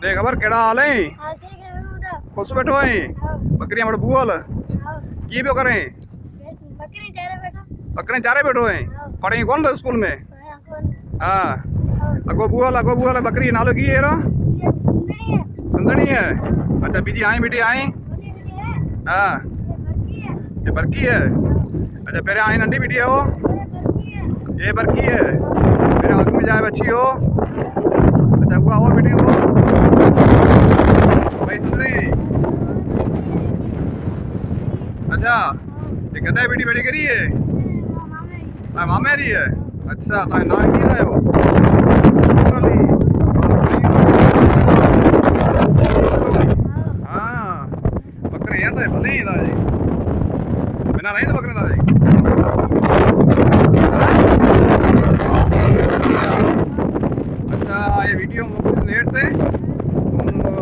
ते खबर केड़ा हाल है? हाँ ठीक है उधर। खुश बैठो है हाँ बकरियां बड़ बुअल हाँ की पियो करें? बकरी चारे बैठो। बकरे चारे बैठो है हाँ पढ़े कौन लो स्कूल में? हाँ कौन? हाँ हाँ अगो बुअल बकरी नालो की है रो? ये सुंदरी है। सुंदनी है। अच्छा बीजी आई बेटी आई? छोटी बड़ी है। हाँ ये बड़की है। ये बरकी है। अच्छा पेरे आई नंडी बेटी है वो? ये बड़की है। ये बरकी है। मेरे हाथ में जाए बच्ची हो। अच्छा हुआ हो बेटी हो भाई सुंदरी। अच्छा ये कहता है बेटी बड़ी करी है मामे रही है। अच्छा तो नाम की रहे हो? हाँ बकरे हैं तो भले ही दाई बिना नहीं तो बकरे दाई। अच्छा ये वीडियो लेट थे तुम तो